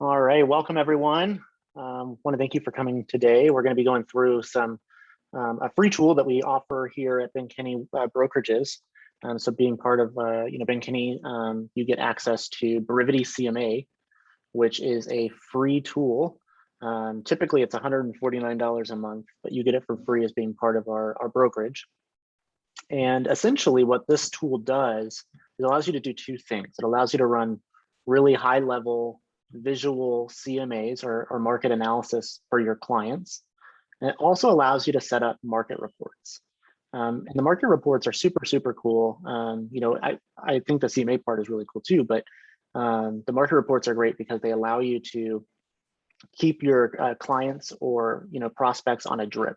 All right, welcome everyone. Want to thank you for coming today. We're going to be going through a free tool that we offer here at Ben Kinney Brokerages. So being part of Ben Kinney, you get access to Brivity CMA, which is a free tool. Typically it's $149 a month, but you get it for free as being part of our brokerage. And essentially what this tool does is it allows you to do two things. It allows you to run really high level visual CMAs or market analysis for your clients. And it also allows you to set up market reports. And the market reports are super cool. I think the CMA part is really cool too, but the market reports are great because they allow you to keep your clients or prospects on a drip.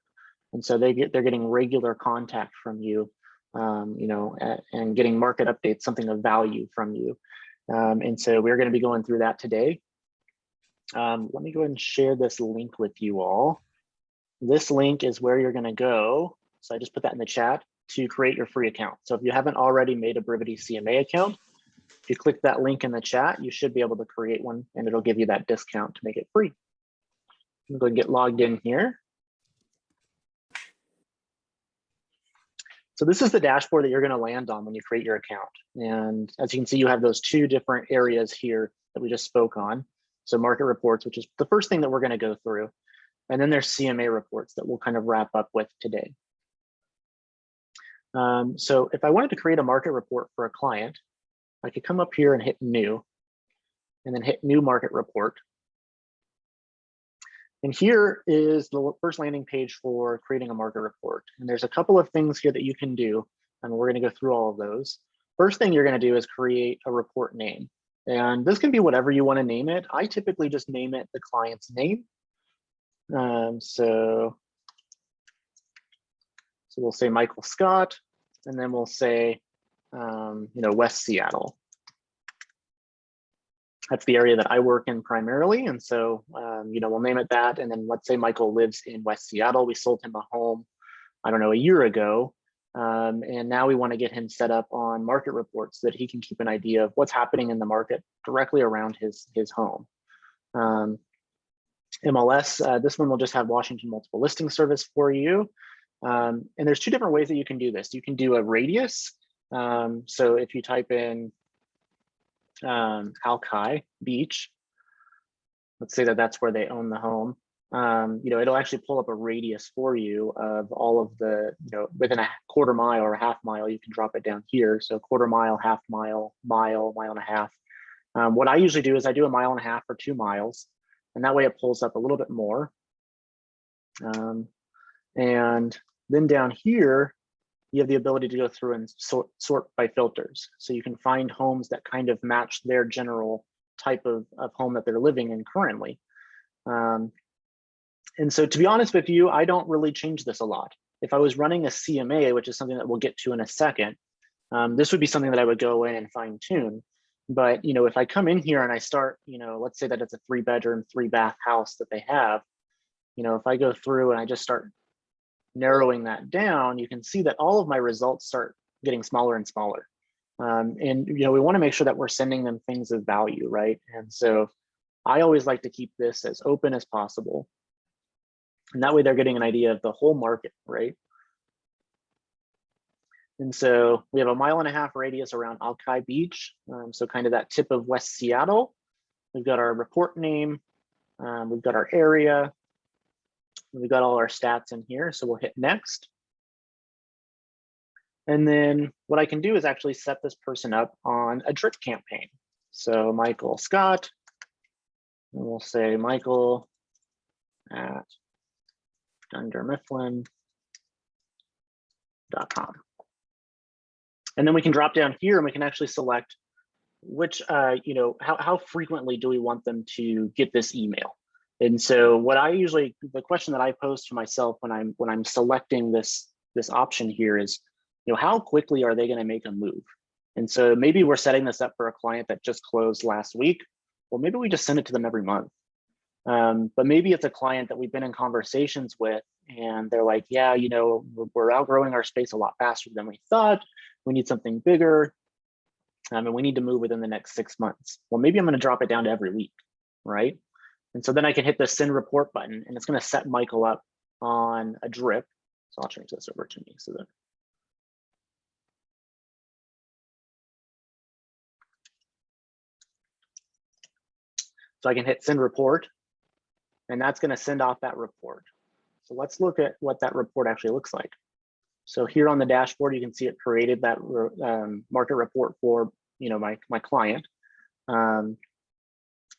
And so they're getting regular contact from you, and getting market updates, something of value from you. And so we're going to be going through that today. Let me go ahead and share this link with you all. This link is where you're going to go. So I just put that in the chat to create your free account. So if you haven't already made a Brivity CMA account, if you click that link in the chat, you should be able to create one and it'll give you that discount to make it free. I'm going to get logged in here. So this is the dashboard that you're going to land on when you create your account. And as you can see, you have those two different areas here that we just spoke on. So market reports, which is the first thing that we're going to go through. And then there's CMA reports that we'll kind of wrap up with today. So if I wanted to create a market report for a client, I could come up here and hit new, and then hit new market report. And here is the first landing page for creating a market report. And there's a couple of things here that you can do, and we're going to go through all of those. First thing you're going to do is create a report name. And this can be whatever you want to name it. I typically just name it the client's name. So we'll say Michael Scott, and then we'll say, West Seattle. That's the area that I work in primarily. And so, we'll name it that. And then let's say Michael lives in West Seattle. We sold him a home, I don't know, a year ago. And now we want to get him set up on market reports so that he can keep an idea of what's happening in the market directly around his home. MLS, this one will just have Washington Multiple Listing Service for you. And there's two different ways that you can do this. You can do a radius. So if you type in Alki Beach, let's say that that's where they own the home. It'll actually pull up a radius for you of all of the, within a quarter mile or a half mile, you can drop it down here. So quarter mile, half mile, mile and a half. What I usually do is I do 1.5 miles or 2 miles, and that way it pulls up a little bit more. And then down here, you have the ability to go through and sort by filters. So you can find homes that kind of match their general type of home that they're living in currently. And so to be honest with you, I don't really change this a lot. If I was running a CMA, which is something that we'll get to in a second, this would be something that I would go in and fine tune. But, if I come in here and I start, let's say that it's a 3-bedroom, 3-bath house that they have, if I go through and I just start narrowing that down, you can see that all of my results start getting smaller and smaller. And we want to make sure that we're sending them things of value, right? And so I always like to keep this as open as possible. And that way they're getting an idea of the whole market, right? And so we have 1.5 mile radius around Alki Beach. So kind of that tip of West Seattle. We've got our report name. We've got our area. We've got all our stats in here. So we'll hit next. And then what I can do is actually set this person up on a drip campaign. So Michael Scott, and we'll say Michael at DunderMifflin.com. And then we can drop down here and we can actually select which, how frequently do we want them to get this email? And so what the question that I pose to myself when I'm selecting this option here is, how quickly are they going to make a move? And so maybe we're setting this up for a client that just closed last week. Well, maybe we just send it to them every month. But maybe it's a client that we've been in conversations with and they're like, yeah, we're outgrowing our space a lot faster than we thought. We need something bigger. And we need to move within the next 6 months. Well, maybe I'm going to drop it down to every week. right? And so then I can hit the send report button, and it's going to set Michael up on a drip. So I'll change this over to me so that. So I can hit send report, and that's going to send off that report. So let's look at what that report actually looks like. So here on the dashboard, you can see it created that market report for my client. And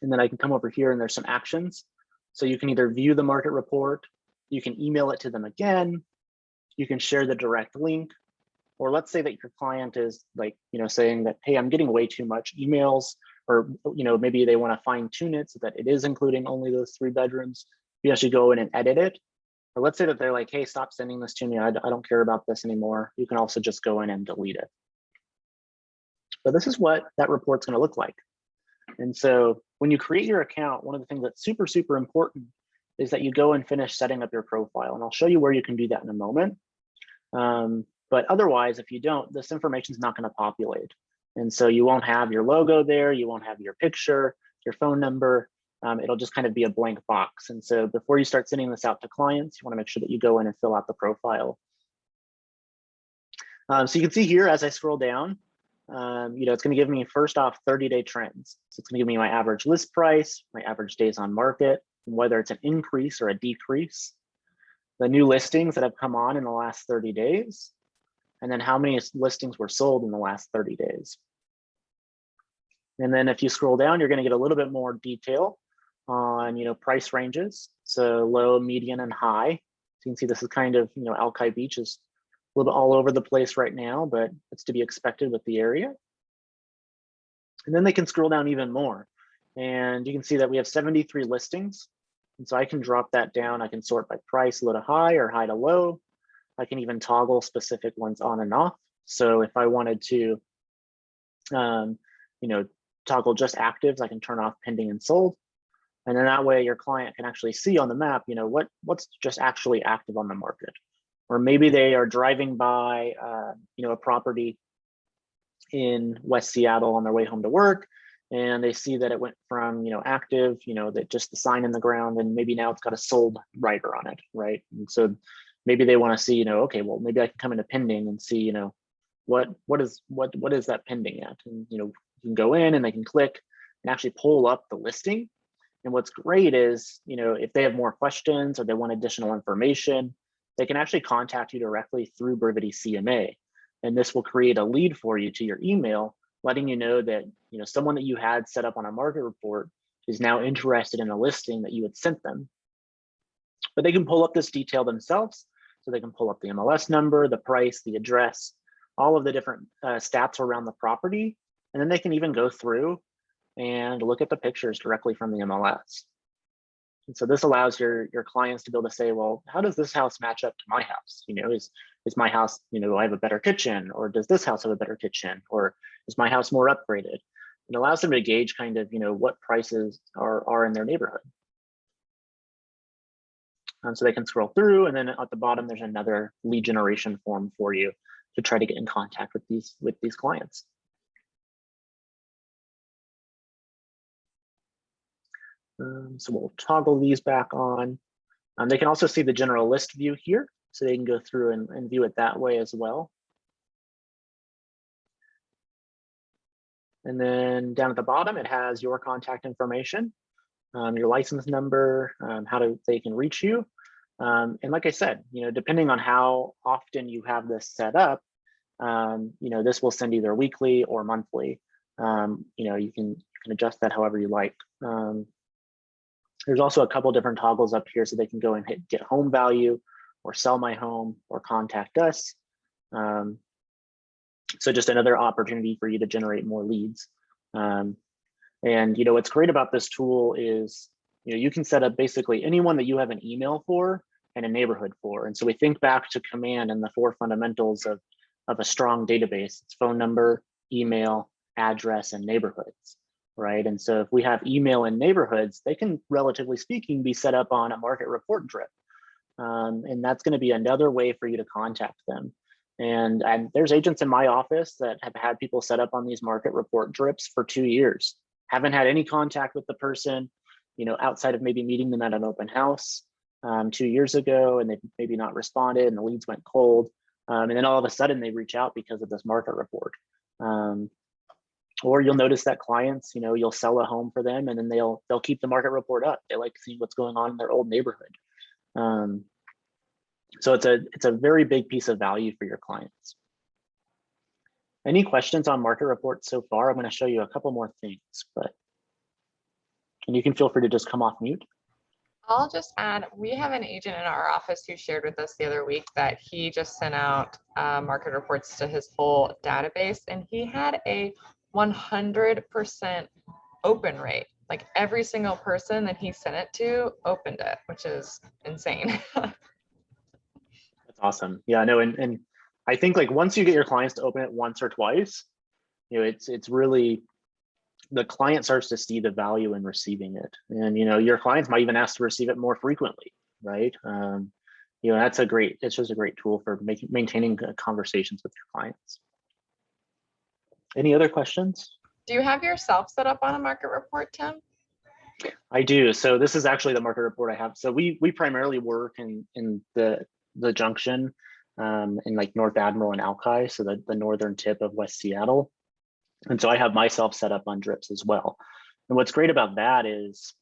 then I can come over here and there's some actions. So you can either view the market report, you can email it to them again, you can share the direct link, or let's say that your client is like, saying that, hey, I'm getting way too much emails, or, maybe they want to fine tune it so that it is including only those 3 bedrooms. You actually go in and edit it. Or let's say that they're like, hey, stop sending this to me. I don't care about this anymore. You can also just go in and delete it. But this is what that report's going to look like. And so when you create your account, one of the things that's super, super important is that you go and finish setting up your profile. And I'll show you where you can do that in a moment. But otherwise, if you don't, this information is not going to populate. And so you won't have your logo there. You won't have your picture, your phone number. It'll just kind of be a blank box. And so before you start sending this out to clients, you want to make sure that you go in and fill out the profile. So you can see here as I scroll down, it's going to give me first off 30-day trends. So it's going to give me my average list price, my average days on market, and whether it's an increase or a decrease, the new listings that have come on in the last 30 days, and then how many listings were sold in the last 30 days. And then if you scroll down, you're going to get a little bit more detail on price ranges, so low, median, and high. So you can see this is kind of Alki Beach is a little bit all over the place right now, but it's to be expected with the area. And then they can scroll down even more, and you can see that we have 73 listings. And so I can drop that down. I can sort by price, low to high or high to low. I can even toggle specific ones on and off. So if I wanted to, toggle just actives, I can turn off pending and sold. And then that way your client can actually see on the map, what's just actually active on the market. Or maybe they are driving by, a property in West Seattle on their way home to work, and they see that it went from, active, that just the sign in the ground, and maybe now it's got a sold rider on it, right? And so maybe they want to see, okay, well, maybe I can come into pending and see, what is that pending at? And, you can go in and they can click and actually pull up the listing. And what's great is, if they have more questions or they want additional information, they can actually contact you directly through Brivity CMA. And this will create a lead for you to your email, letting you know that, someone that you had set up on a market report is now interested in a listing that you had sent them. But they can pull up this detail themselves. So they can pull up the MLS number, the price, the address, all of the different stats around the property. And then they can even go through and look at the pictures directly from the MLS. And so this allows your clients to be able to say, well, how does this house match up to my house? Is my house, I have a better kitchen, or does this house have a better kitchen, or is my house more upgraded? It allows them to gauge kind of, what prices are in their neighborhood. So they can scroll through, and then at the bottom, there's another lead generation form for you to try to get in contact with these clients. So we'll toggle these back on. They can also see the general list view here, so they can go through and view it that way as well. And then down at the bottom, it has your contact information, your license number, they can reach you. And like I said, depending on how often you have this set up, this will send either weekly or monthly. You can adjust that however you like. There's also a couple different toggles up here, so they can go and hit get home value, or sell my home, or contact us. So just another opportunity for you to generate more leads. And what's great about this tool is, you can set up basically anyone that you have an email for and a neighborhood for. And so we think back to command and the 4 fundamentals of a strong database. It's phone number, email, address, and neighborhoods, right? And so if we have email and neighborhoods, they can, relatively speaking, be set up on a market report drip. And that's going to be another way for you to contact them. And there's agents in my office that have had people set up on these market report drips for 2 years, haven't had any contact with the person. outside of maybe meeting them at an open house 2 years ago, and they've maybe not responded and the leads went cold. And then all of a sudden they reach out because of this market report. Or you'll notice that clients, you'll sell a home for them and then they'll keep the market report up. They like seeing what's going on in their old neighborhood. So it's a very big piece of value for your clients. Any questions on market reports so far? I'm going to show you a couple more things, and you can feel free to just come off mute. I'll just add, we have an agent in our office who shared with us the other week that he just sent out market reports to his whole database, and he had a 100% open rate. Like every single person that he sent it to opened it, which is insane. That's awesome. Yeah, no, and I think like once you get your clients to open it once or twice, it's really, the client starts to see the value in receiving it. And, your clients might even ask to receive it more frequently, right? It's just a great tool for maintaining conversations with your clients. Any other questions? Do you have yourself set up on a market report, Tim? I do. So this is actually the market report I have. So we primarily work in the junction in like North Admiral and Alki, so the northern tip of West Seattle. And so I have myself set up on drips as well. And what's great about that is,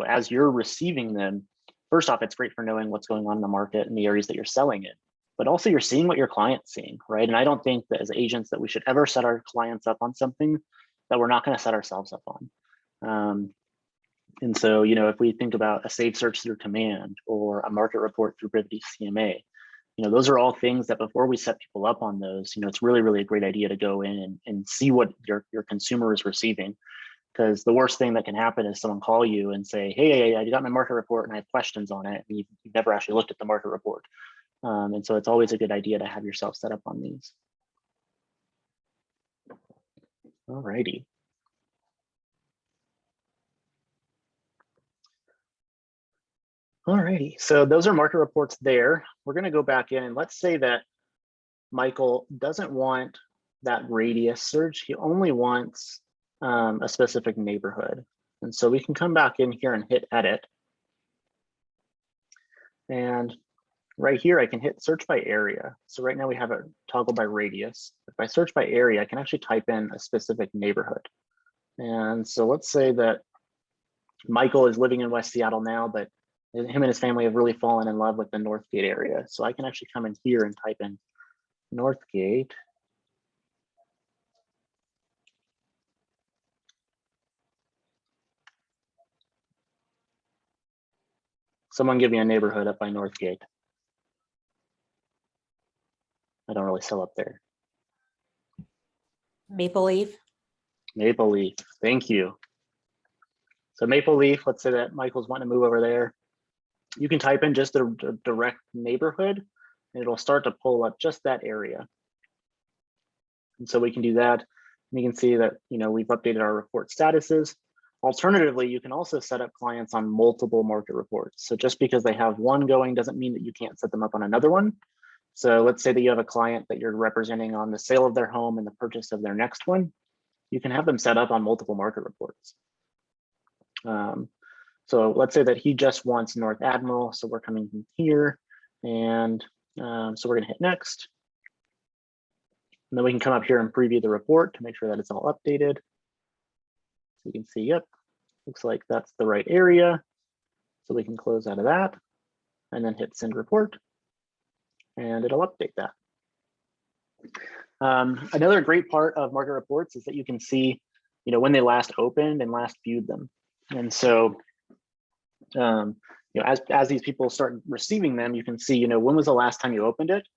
as you're receiving them, first off, it's great for knowing what's going on in the market and the areas that you're selling in, but also you're seeing what your client's seeing, right? And I don't think that as agents that we should ever set our clients up on something that we're not going to set ourselves up on. And so, if we think about a saved search through command or a market report through Brivity CMA, those are all things that before we set people up on those, it's really, really a great idea to go in and see what your consumer is receiving. Because the worst thing that can happen is someone call you and say, hey, I got my market report and I have questions on it. And you've never actually looked at the market report. And so it's always a good idea to have yourself set up on these. All righty. All righty, so those are market reports there. We're going to go back in and let's say that Michael doesn't want that radius search. He only wants a specific neighborhood. And so we can come back in here and hit edit. And right here, I can hit search by area. So right now we have it toggled by radius. If I search by area, I can actually type in a specific neighborhood. And so let's say that Michael is living in West Seattle now, but him and his family have really fallen in love with the Northgate area. So I can actually come in here and type in Northgate. Someone give me a neighborhood up by Northgate. I don't really sell up there. Maple Leaf. Maple Leaf, thank you. So Maple Leaf, let's say that Michael's wanting to move over there. You can type in just a direct neighborhood and it'll start to pull up just that area. And so we can do that. And you can see that, we've updated our report statuses. Alternatively, you can also set up clients on multiple market reports. So just because they have one going doesn't mean that you can't set them up on another one. So let's say that you have a client that you're representing on the sale of their home and the purchase of their next one. You can have them set up on multiple market reports. So let's say that he just wants North Admiral. So we're coming from here and so we're gonna hit next. And then we can come up here and preview the report to make sure that it's all updated. So you can see, yep, looks like that's the right area. So we can close out of that and then hit send report and it'll update that. Another great part of market reports is that you can see, when they last opened and last viewed them. And so, as these people start receiving them, you can see, when was the last time you opened it?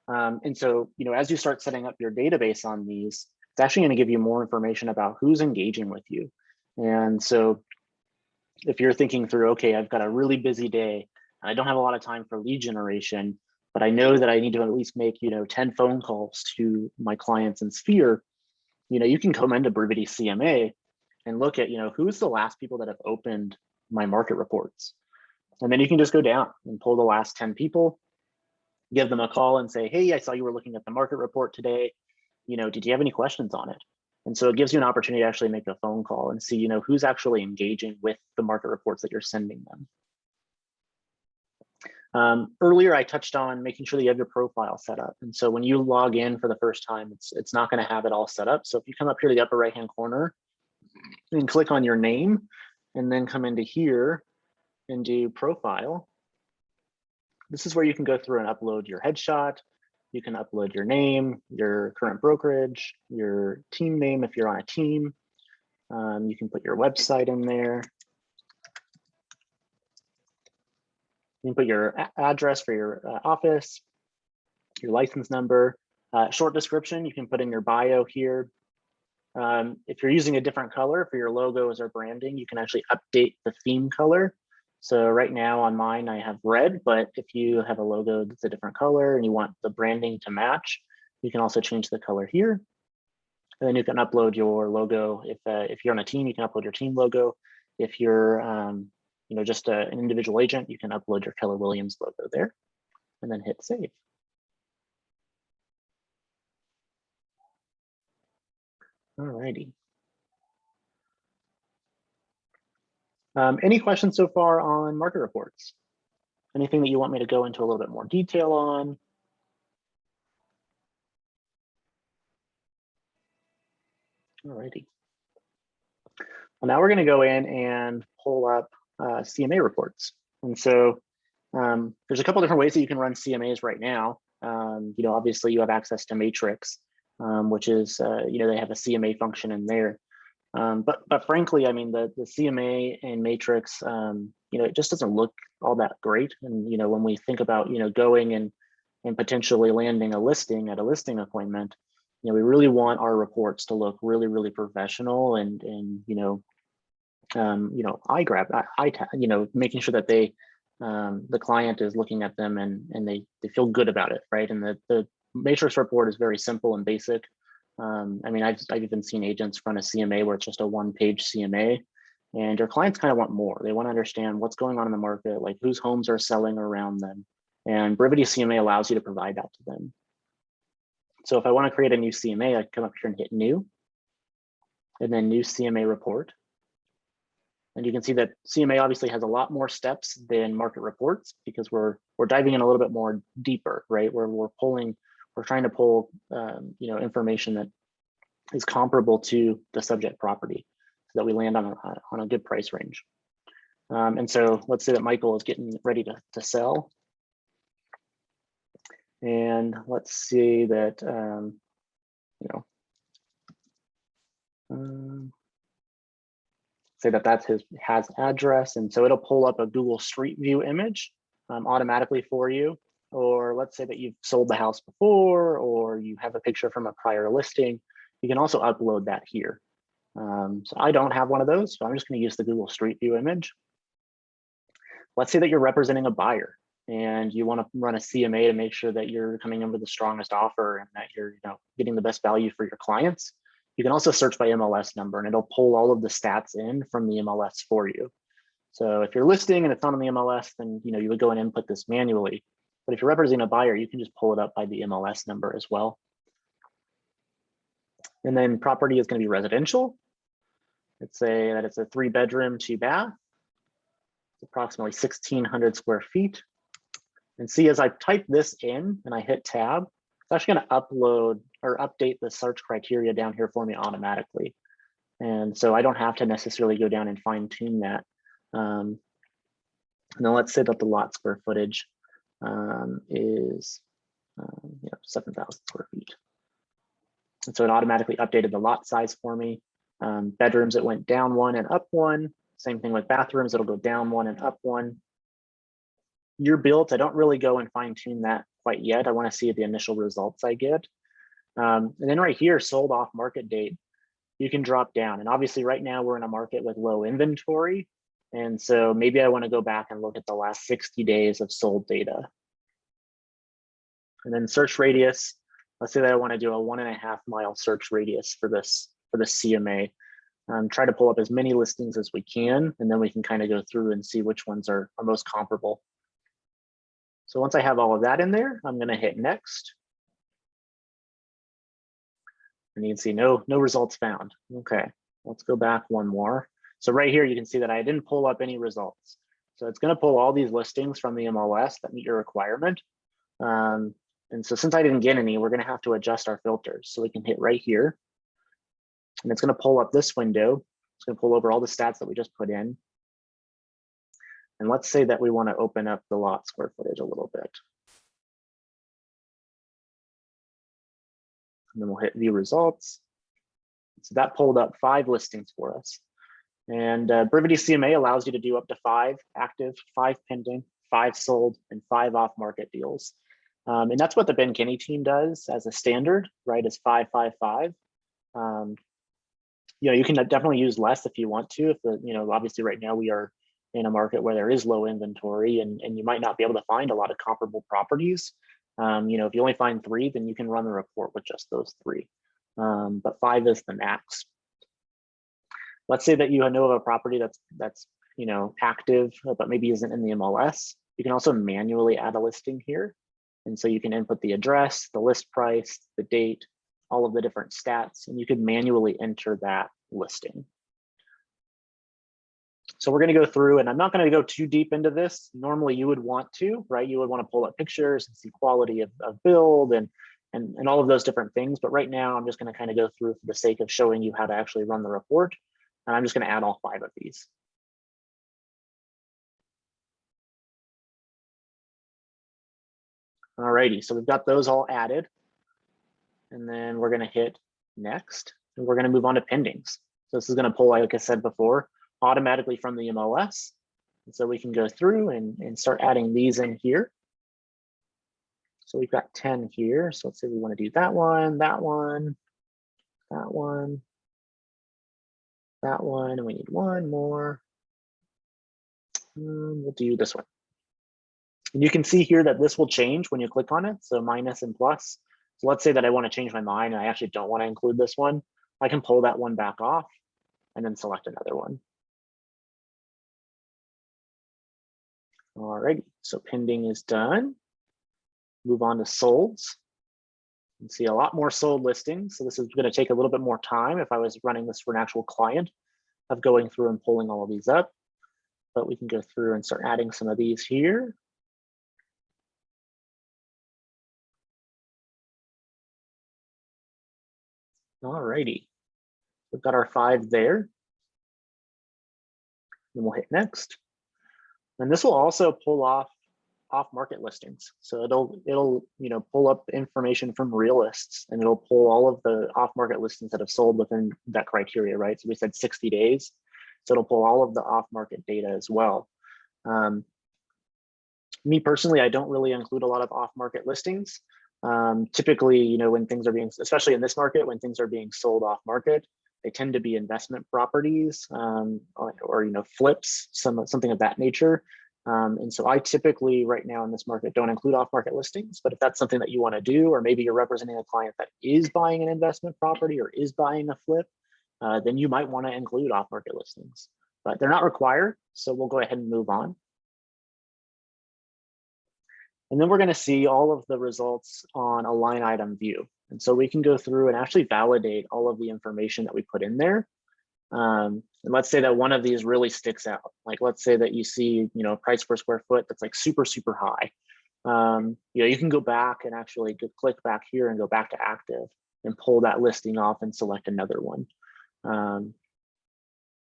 And so, as you start setting up your database on these, it's actually going to give you more information about who's engaging with you. And so if you're thinking through, okay, I've got a really busy day, and I don't have a lot of time for lead generation, but I know that I need to at least make, 10 phone calls to my clients in Sphere, you can come into Brivity CMA and look at, who's the last people that have opened my market reports. And then you can just go down and pull the last 10 people, give them a call and say, hey, I saw you were looking at the market report today. Did you have any questions on it? And so it gives you an opportunity to actually make a phone call and see, who's actually engaging with the market reports that you're sending them. Earlier, I touched on making sure that you have your profile set up. And so when you log in for the first time, it's not going to have it all set up. So if you come up here to the upper right-hand corner and click on your name, and then come into here and do profile, this is where you can go through and upload your headshot. You can upload your name, your current brokerage, your team name if you're on a team. You can put your website in there. You can put your address for your office, your license number, short description. You can put in your bio here. If you're using a different color for your logos or branding, you can actually update the theme color. So right now on mine, I have red, but if you have a logo that's a different color and you want the branding to match, you can also change the color here. And then you can upload your logo. If you're on a team, you can upload your team logo. If you're just an individual agent, you can upload your Keller Williams logo there and then hit save. All righty. Any questions so far on market reports? Anything that you want me to go into a little bit more detail on? All righty. Well, now we're going to go in and pull up CMA reports. And so there's a couple different ways that you can run CMAs right now. Obviously you have access to Matrix, which is, they have a CMA function in there. But frankly, I mean, the CMA and Matrix, it just doesn't look all that great. And, when we think about, going and potentially landing a listing at a listing appointment, we really want our reports to look really, really professional and making sure that the client is looking at them and they feel good about it, right? And the Matrix report is very simple and basic. I mean, I've even seen agents run a CMA where it's just a one-page CMA, and your clients kind of want more. They want to understand what's going on in the market, like whose homes are selling around them. And Brivity CMA allows you to provide that to them. So if I want to create a new CMA, I come up here and hit new, and then new CMA report. And you can see that CMA obviously has a lot more steps than market reports because we're diving in a little bit more deeper, right? Where we're trying to pull information that is comparable to the subject property so that we land on a good price range. And so let's say that Michael is getting ready to sell. And let's see that, say that that's has address. And so it'll pull up a Google Street View image automatically for you. Or let's say that you've sold the house before, or you have a picture from a prior listing. You can also upload that here. So I don't have one of those, so I'm just going to use the Google Street View image. Let's say that you're representing a buyer and you want to run a CMA to make sure that you're coming in with the strongest offer and that you're getting the best value for your clients. You can also search by MLS number and it'll pull all of the stats in from the MLS for you. So if you're listing and it's not on the MLS, then you would go and input this manually. But if you're representing a buyer, you can just pull it up by the MLS number as well. And then property is going to be residential. Let's say that it's a 3-bedroom, 2-bath. It's approximately 1,600 square feet. And see, as I type this in and I hit tab, it's actually going to upload or update the search criteria down here for me automatically. And so I don't have to necessarily go down and fine tune that. And then let's say that the lot square footage is 7,000 square feet. And so it automatically updated the lot size for me. Bedrooms, it went down 1 and up 1. Same thing with bathrooms, it'll go down 1 and up 1. Year built, I don't really go and fine tune that quite yet. I want to see the initial results I get. And then right here, sold off market date, you can drop down. And obviously right now we're in a market with low inventory. And so maybe I want to go back and look at the last 60 days of sold data. And then search radius, let's say that I want to do a 1.5 mile search radius for this CMA. Try to pull up as many listings as we can, and then we can kind of go through and see which ones are most comparable. So once I have all of that in there, I'm going to hit next. And you can see no results found. Okay, let's go back one more. So right here, you can see that I didn't pull up any results. So it's going to pull all these listings from the MLS that meet your requirement. And so since I didn't get any, we're going to have to adjust our filters. So we can hit right here, and it's going to pull up this window. It's going to pull over all the stats that we just put in. And let's say that we want to open up the lot square footage a little bit. And then we'll hit view results. So that pulled up 5 listings for us. And Brivity CMA allows you to do up to 5 active, 5 pending, 5 sold, and 5 off-market deals. And that's what the Ben Kinney team does as a standard, right? Is 5, 5, 5. You know, you can definitely use less if you want to. If the, you know, obviously right now we are in a market where there is low inventory, and you might not be able to find a lot of comparable properties. You know, if you only find 3, then you can run the report with just those 3. But 5 is the max. Let's say that you know of a property that's you know active, but maybe isn't in the MLS. You can also manually add a listing here, and so you can input the address, the list price, the date, all of the different stats, and you could manually enter that listing. So we're going to go through, and I'm not going to go too deep into this. Normally you would want to, right? You would want to pull up pictures and see quality of build and all of those different things. But right now I'm just going to kind of go through for the sake of showing you how to actually run the report. And I'm just going to add all 5 of these. Alrighty, so we've got those all added. And then we're going to hit next, and we're going to move on to pendings. So this is going to pull, like I said before, automatically from the MLS. And so we can go through and start adding these in here. So we've got 10 here. So let's say we want to do that one, that one, that one, that one, and we need one more. We'll do this one. And you can see here that this will change when you click on it. So minus and plus. So let's say that I want to change my mind and I actually don't want to include this one. I can pull that one back off and then select another one. All right, so pending is done. Move on to solds. You can see a lot more sold listings. So this is going to take a little bit more time if I was running this for an actual client of going through and pulling all of these up. But we can go through and start adding some of these here. All righty, we've got our 5 there. Then we'll hit next. And this will also pull off-market listings. So it'll you know pull up information from realists, and it'll pull all of the off-market listings that have sold within that criteria, right? So we said 60 days. So it'll pull all of the off-market data as well. Me personally, I don't really include a lot of off-market listings. Typically, you know, when things are being, especially in this market, when things are being sold off-market, they tend to be investment properties or you know flips, something of that nature. And so I typically right now in this market don't include off-market listings, but if that's something that you want to do, or maybe you're representing a client that is buying an investment property or is buying a flip, then you might want to include off-market listings, but they're not required. So we'll go ahead and move on. And then we're going to see all of the results on a line item view. And so we can go through and actually validate all of the information that we put in there. And let's say that one of these really sticks out. Like let's say that you see, you know, price per square foot that's like super, super high. You know, you can go back and actually click back here and go back to active and pull that listing off and select another one.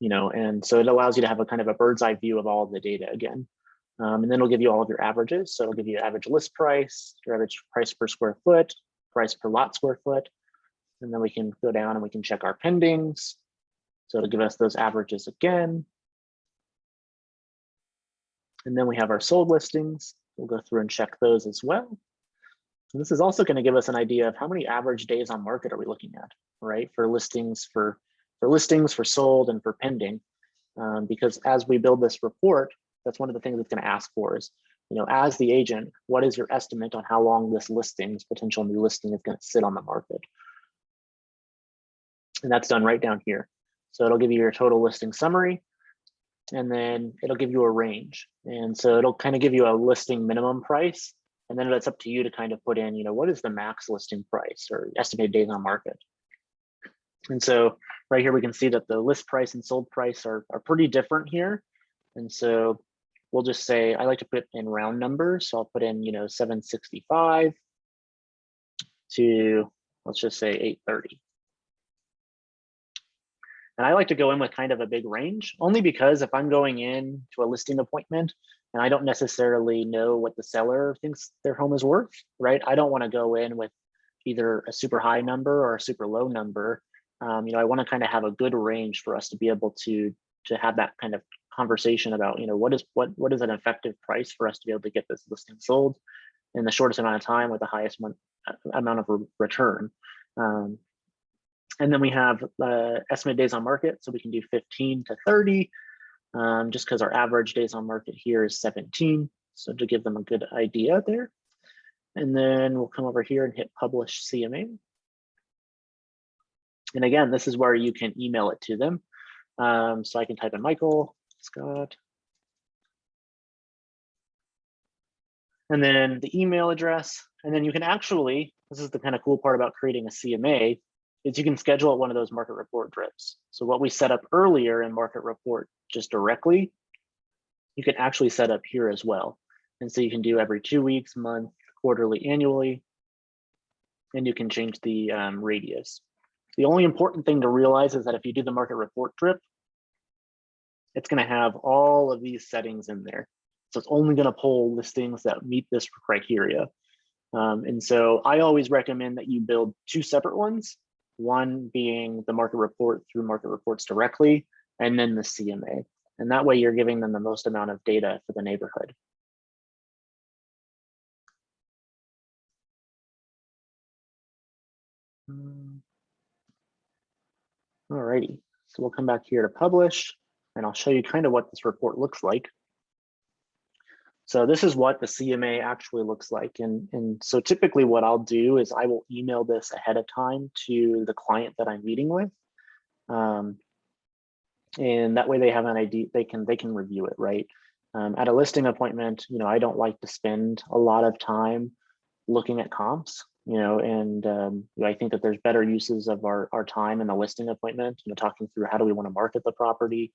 You know, and so it allows you to have a kind of a bird's eye view of all of the data again. And then it'll give you all of your averages. So it'll give you average list price, your average price per square foot, price per lot square foot. And then we can go down and we can check our pendings. So it'll give us those averages again. And then we have our sold listings. We'll go through and check those as well. And this is also going to give us an idea of how many average days on market are we looking at, right? For listings, for sold, and for pending. Because as we build this report, that's one of the things it's going to ask for is, you know, as the agent, what is your estimate on how long this potential new listing is going to sit on the market? And that's done right down here. So it'll give you your total listing summary, and then it'll give you a range. And so it'll kind of give you a listing minimum price. And then it's up to you to kind of put in, you know, what is the max listing price or estimated days on market? And so right here, we can see that the list price and sold price are pretty different here. And so we'll just say, I like to put in round numbers. So I'll put in, 765 to, let's just say 830. And I like to go in with kind of a big range, only because if I'm going in to a listing appointment and I don't necessarily know what the seller thinks their home is worth, right? I don't want to go in with either a super high number or a super low number. I want to kind of have a good range for us to be able to have that kind of conversation about, what is an effective price for us to be able to get this listing sold in the shortest amount of time with the highest amount of return. And then we have estimate days on market. So we can do 15 to 30, just because our average days on market here is 17. So to give them a good idea there. And then we'll come over here and hit publish CMA. And again, this is where you can email it to them. So I can type in Michael, Scott. And then the email address. And then you can actually, this is the kind of cool part about creating a CMA, is you can schedule one of those market report drips. So what we set up earlier in market report just directly, you can actually set up here as well. And so you can do every 2 weeks, month, quarterly, annually, and you can change the radius. The only important thing to realize is that if you do the market report drip, it's going to have all of these settings in there. So it's only going to pull listings that meet this criteria. And so I always recommend that you build 2 separate ones, one being the market report through market reports directly, and then the CMA. And that way you're giving them the most amount of data for the neighborhood. Alrighty, so we'll come back here to publish, and I'll show you kind of what this report looks like. So this is what the CMA actually looks like. And so typically what I'll do is I will email this ahead of time to the client that I'm meeting with. And that way they have an idea, they can review it, right? At a listing appointment, I don't like to spend a lot of time looking at comps, and I think that there's better uses of our time in the listing appointment, talking through how do we want to market the property.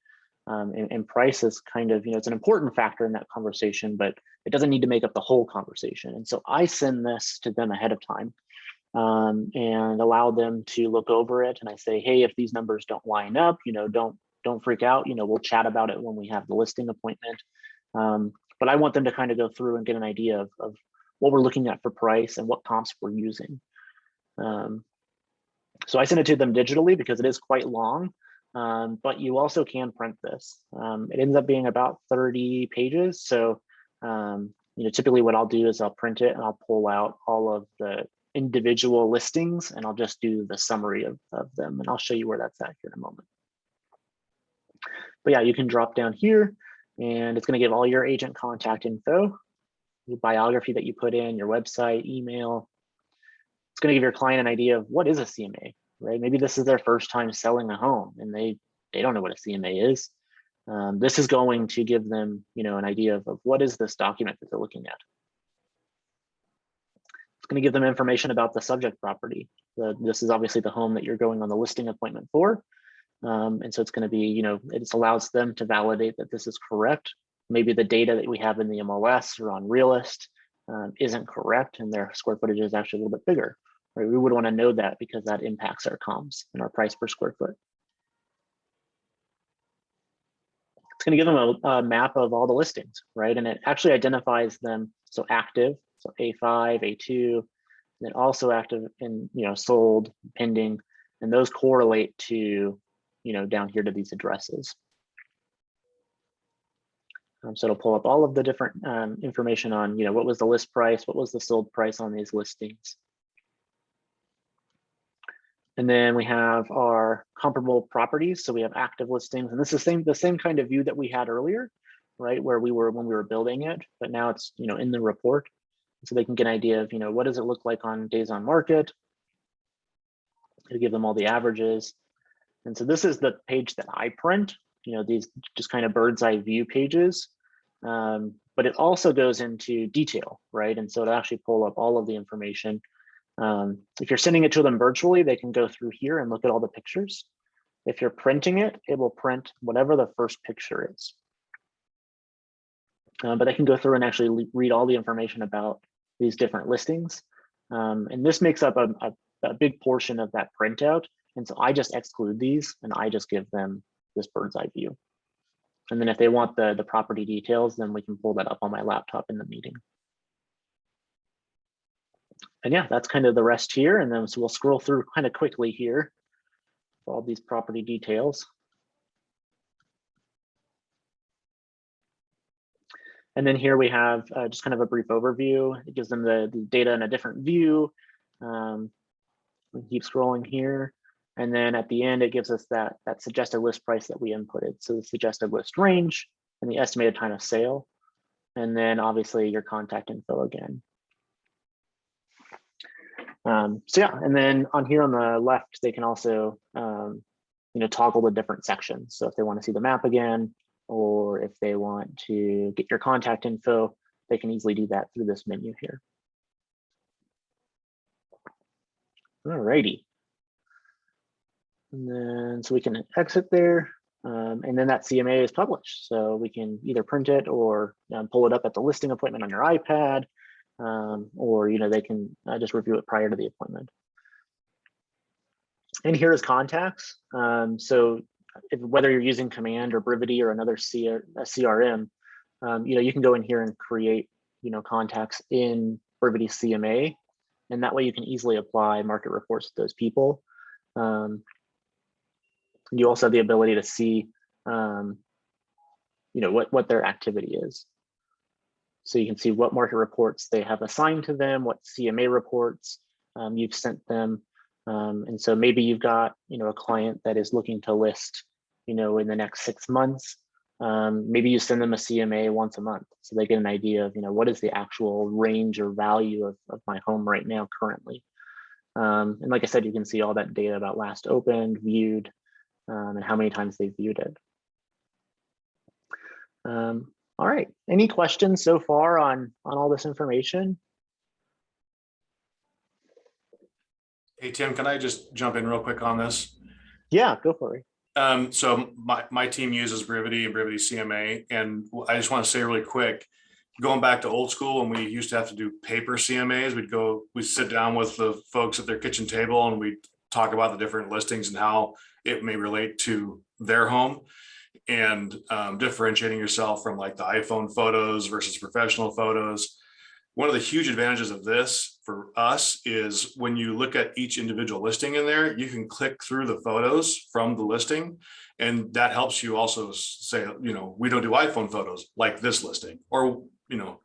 And price is kind of, it's an important factor in that conversation, but it doesn't need to make up the whole conversation. And so I send this to them ahead of time and allow them to look over it. And I say, hey, if these numbers don't line up, don't freak out. We'll chat about it when we have the listing appointment. But I want them to kind of go through and get an idea of what we're looking at for price and what comps we're using. So I send it to them digitally because it is quite long. But you also can print this. It ends up being about 30 pages. So, typically what I'll do is I'll print it and I'll pull out all of the individual listings and I'll just do the summary of them. And I'll show you where that's at here in a moment. But yeah, you can drop down here and it's going to give all your agent contact info, your biography that you put in, your website, email. It's going to give your client an idea of what is a CMA. Right? Maybe this is their first time selling a home and they don't know what a CMA is. This is going to give them, an idea of what is this document that they're looking at. It's going to give them information about the subject property. This is obviously the home that you're going on the listing appointment for. And so it's going to be, it allows them to validate that this is correct. Maybe the data that we have in the MLS or on Realist isn't correct and their square footage is actually a little bit bigger. Right? We would want to know that because that impacts our comps and our price per square foot. It's going to give them a map of all the listings, right? And it actually identifies them. So active, so A5, A2, and then also active and sold, pending, and those correlate to down here to these addresses. So it'll pull up all of the different information on what was the list price, what was the sold price on these listings. And then we have our comparable properties. So we have active listings, and this is the same kind of view that we had earlier, right? Where we were when we were building it, but now it's in the report, so they can get an idea of what does it look like on days on market. To give them all the averages, and so this is the page that I print. These just kind of bird's eye view pages, but it also goes into detail, right? And so it'll actually pull up all of the information. If you're sending it to them virtually, they can go through here and look at all the pictures. If you're printing it, it will print whatever the first picture is. But they can go through and actually read all the information about these different listings. And this makes up a big portion of that printout. And so I just exclude these and I just give them this bird's eye view. And then if they want the property details, then we can pull that up on my laptop in the meeting. And yeah, that's kind of the rest here. And then so we'll scroll through kind of quickly here for all these property details. And then here we have just kind of a brief overview. It gives them the data in a different view. We keep scrolling here. And then at the end, it gives us that suggested list price that we inputted. So the suggested list range and the estimated time of sale. And then obviously your contact info again. So yeah, and then on here on the left, they can also toggle the different sections. So if they want to see the map again, or if they want to get your contact info, they can easily do that through this menu here. All righty. And then so we can exit there, and then that CMA is published. So we can either print it or pull it up at the listing appointment on your iPad, or they can just review it prior to the appointment. And here is contacts. So whether you're using Command or Brivity or another CRM, you can go in here and create contacts in Brivity CMA, and that way you can easily apply market reports to those people. You also have the ability to see what their activity is. So you can see what market reports they have assigned to them, what CMA reports you've sent them. And so maybe you've got a client that is looking to list in the next 6 months. Maybe you send them a CMA once a month so they get an idea of what is the actual range or value of my home right now currently. And like I said, you can see all that data about last opened, viewed, and how many times they viewed it. All right, any questions so far on all this information? Hey, Tim, can I just jump in real quick on this? Yeah, go for it. So my team uses Brivity and Brivity CMA, and I just want to say really quick, going back to old school when we used to have to do paper CMAs, we'd sit down with the folks at their kitchen table and we'd talk about the different listings and how it may relate to their home, and differentiating yourself from like the iPhone photos versus professional photos. One of the huge advantages of this for us is when you look at each individual listing in there, you can click through the photos from the listing. And that helps you also say, we don't do iPhone photos like this listing, or,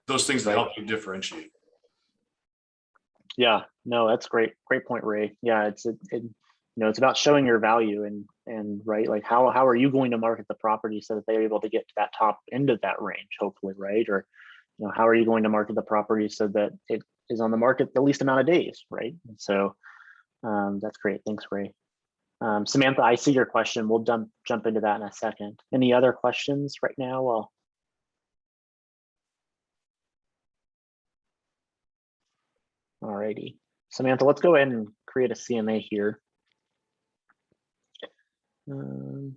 those things that help you differentiate. Yeah, no, that's great. Great point, Ray. Yeah, it's about showing your value and right, like how are you going to market the property so that they're able to get to that top end of that range, hopefully, right? Or how are you going to market the property so that it is on the market the least amount of days, right? And so that's great. Thanks, Ray. Samantha, I see your question. We'll jump into that in a second. Any other questions right now? Well, all righty. Samantha, let's go ahead and create a CMA here. And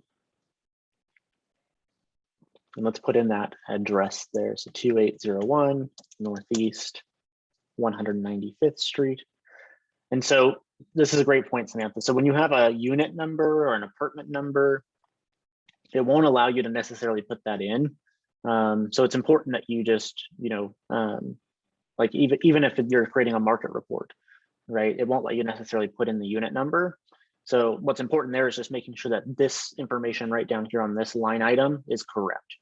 let's put in that address there. So 2801 Northeast 195th Street. And so this is a great point, Samantha. So when you have a unit number or an apartment number, it won't allow you to necessarily put that in. So it's important that you just, like even if you're creating a market report, right, it won't let you necessarily put in the unit number. So what's important there is just making sure that this information right down here on this line item is correct.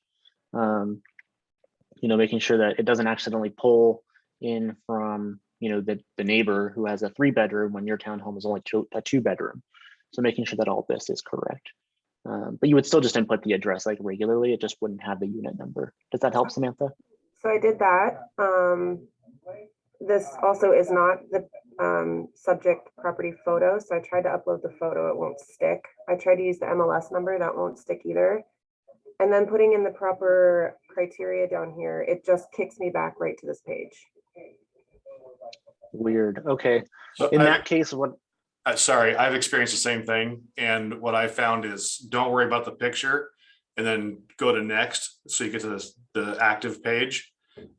Making sure that it doesn't accidentally pull in from, the neighbor who has a 3-bedroom when your townhome is only a 2-bedroom. So making sure that all this is correct. But you would still just input the address like regularly, it just wouldn't have the unit number. Does that help, Samantha? So I did that. This also is not the subject property photo. So I tried to upload the photo, it won't stick. I tried to use the MLS number, that won't stick either. And then putting in the proper criteria down here, it just kicks me back right to this page. Weird. Okay. So In that case, what? sorry, I've experienced the same thing. And what I found is don't worry about the picture and then go to next. So you get to the active page.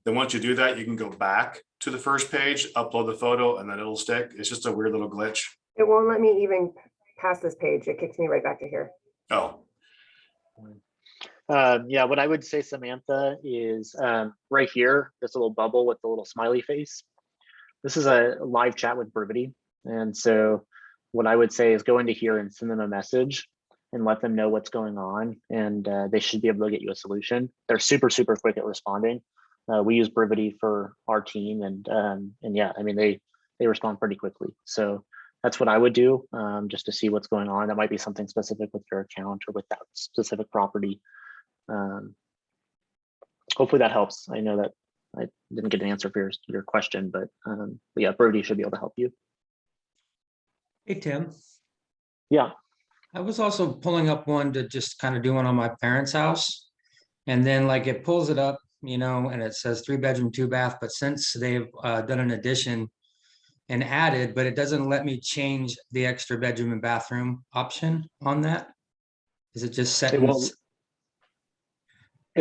Then once you do that, you can go back to the first page, upload the photo, and then it'll stick. It's just a weird little glitch. It won't let me even pass this page. It kicks me right back to here. Oh, Yeah, what I would say, Samantha, is right here, this little bubble with the little smiley face. This is a live chat with Brivity. And so what I would say is go into here and send them a message and let them know what's going on. And they should be able to get you a solution. They're super, super quick at responding. We use Brivity for our team and yeah, I mean, they respond pretty quickly. So that's what I would do just to see what's going on. That might be something specific with your account or with that specific property. Hopefully that helps. I know that I didn't get an answer for your question, but yeah, Brivity should be able to help you. Hey, Tim. Yeah. I was also pulling up one to just kind of do one on my parents' house. And then like it pulls it up, you know, and it says 3-bedroom, 2-bath. But since they've done an addition and added, but it doesn't let me change the extra bedroom and bathroom option on that. Is it just set? It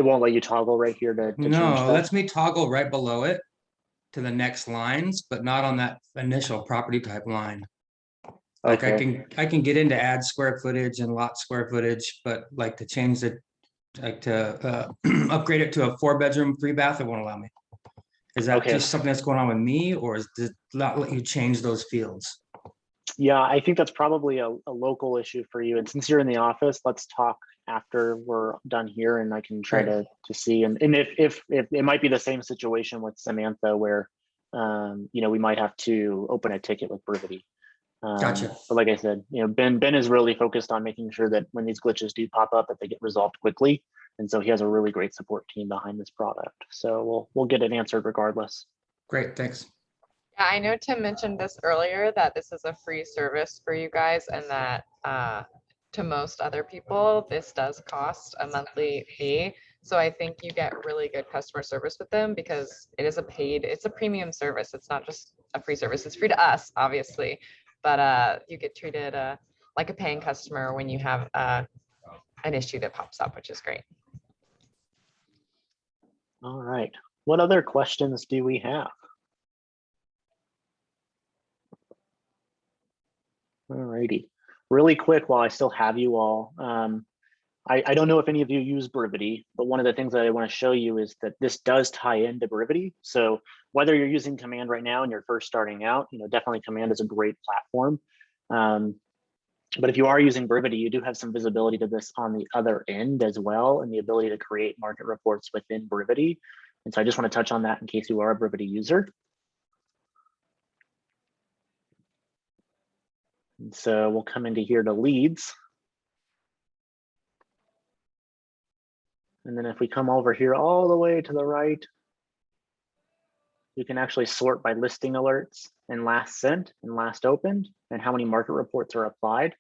won't let you toggle right here to change No, that? it lets me toggle right below it to the next lines, but not on that initial property type line. Like Okay. I can get into add square footage and lot square footage, but like to change it, like to upgrade it to a 4-bedroom, 3-bath, it won't allow me. Is that Okay. just something that's going on with me, or does it not let you change those fields? Yeah, I think that's probably a local issue for you. And since you're in the office, let's talk after we're done here and I can try Great. to see. And if it might be the same situation with Samantha where, you know, we might have to open a ticket with Brivity. Gotcha. But like I said, you know, Ben is really focused on making sure that when these glitches do pop up, that they get resolved quickly. And so he has a really great support team behind this product. So we'll get it answered regardless. Great, thanks. Yeah, I know Tim mentioned this earlier, that this is a free service for you guys and that to most other people, this does cost a monthly fee. So I think you get really good customer service with them because it is it's a premium service. It's not just a free service. It's free to us, obviously, but you get treated like a paying customer when you have an issue that pops up, which is great. All right. What other questions do we have? All righty. Really quick, while I still have you all, I don't know if any of you use Brivity, but one of the things that I want to show you is that this does tie into Brivity. So whether you're using Command right now and you're first starting out, you know, definitely Command is a great platform. But if you are using Brivity, you do have some visibility to this on the other end as well, and the ability to create market reports within Brivity. And so I just want to touch on that in case you are a Brivity user. And so we'll come into here to leads. And then if we come over here all the way to the right, you can actually sort by listing alerts and last sent and last opened and how many market reports are applied.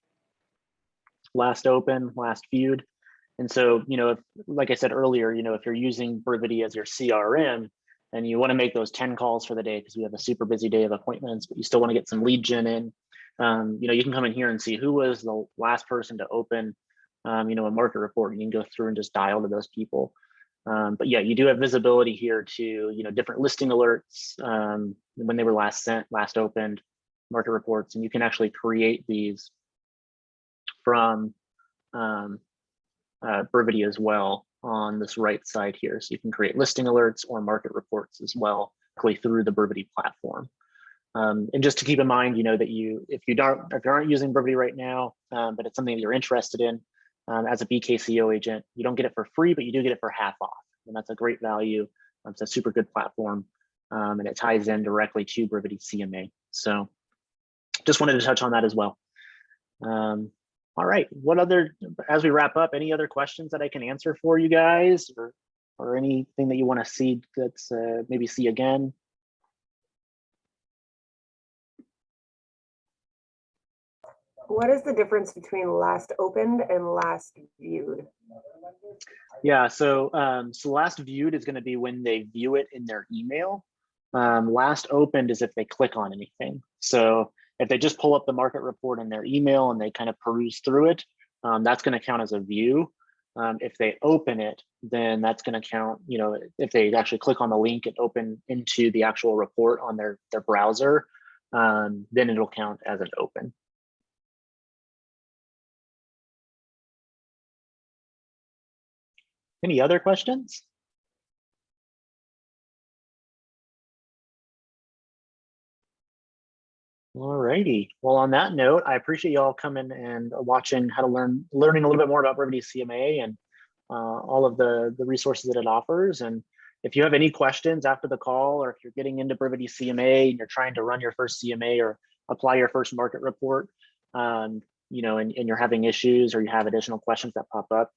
Last open, last viewed. And so, you know, if, like I said earlier, you know, if you're using Brivity as your CRM and you want to make those 10 calls for the day because we have a super busy day of appointments, but you still want to get some lead gen in, you know, you can come in here and see who was the last person to open, you know, a market report, and you can go through and just dial to those people. But yeah, you do have visibility here to, you know, different listing alerts, when they were last sent, last opened, market reports, and you can actually create these from Brivity as well on this right side here. So you can create listing alerts or market reports as well through the Brivity platform. And just to keep in mind, you know, that if you aren't using Brivity right now, but it's something that you're interested in, as a BKCO agent, you don't get it for free, but you do get it for half off. And that's a great value. It's a super good platform, and it ties in directly to Brivity CMA. So just wanted to touch on that as well. All right, as we wrap up, any other questions that I can answer for you guys, or anything that you want to see that's maybe see again? What is the difference between last opened and last viewed? Yeah, so last viewed is going to be when they view it in their email. Last opened is if they click on anything. So if they just pull up the market report in their email and they kind of peruse through it, that's going to count as a view. If they open it, then that's going to count, if they actually click on the link and open into the actual report on their browser, then it'll count as an open. Any other questions? All righty. Well, on that note, I appreciate you all coming and watching how to learning a little bit more about Brivity CMA and all of the resources that it offers. And if you have any questions after the call, or if you're getting into Brivity CMA and you're trying to run your first CMA or apply your first market report, and you're having issues or you have additional questions that pop up,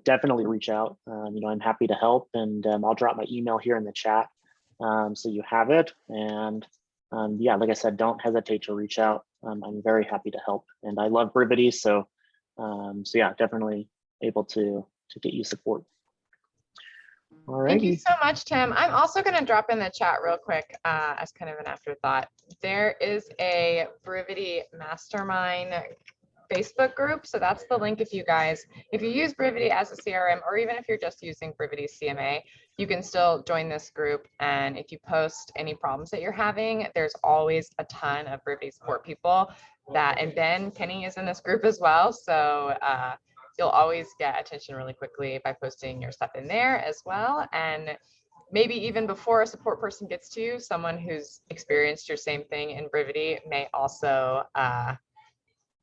definitely reach out. I'm happy to help, and I'll drop my email here in the chat so you have it. And yeah, like I said, don't hesitate to reach out. I'm very happy to help, and I love Brivity, so yeah, definitely able to get you support. All right. Thank you so much, Tim. I'm also going to drop in the chat real quick as kind of an afterthought. There is a Brivity Mastermind Facebook group. So that's the link if you use Brivity as a CRM, or even if you're just using Brivity CMA, you can still join this group. And if you post any problems that you're having, there's always a ton of Brivity support people and Ben Kenny is in this group as well. So you'll always get attention really quickly by posting your stuff in there as well. And maybe even before a support person gets to you, someone who's experienced your same thing in Brivity may also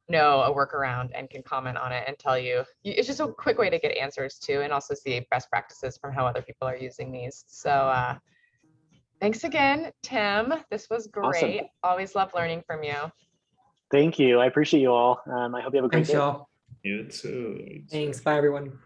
know a workaround and can comment on it and tell you. It's just a quick way to get answers too, and also see best practices from how other people are using these. So thanks again, Tim. This was great. Awesome. Always love learning from you. Thank you. I appreciate you all. I hope you have a great day. Thanks, y'all. You too. Thanks. Bye, everyone.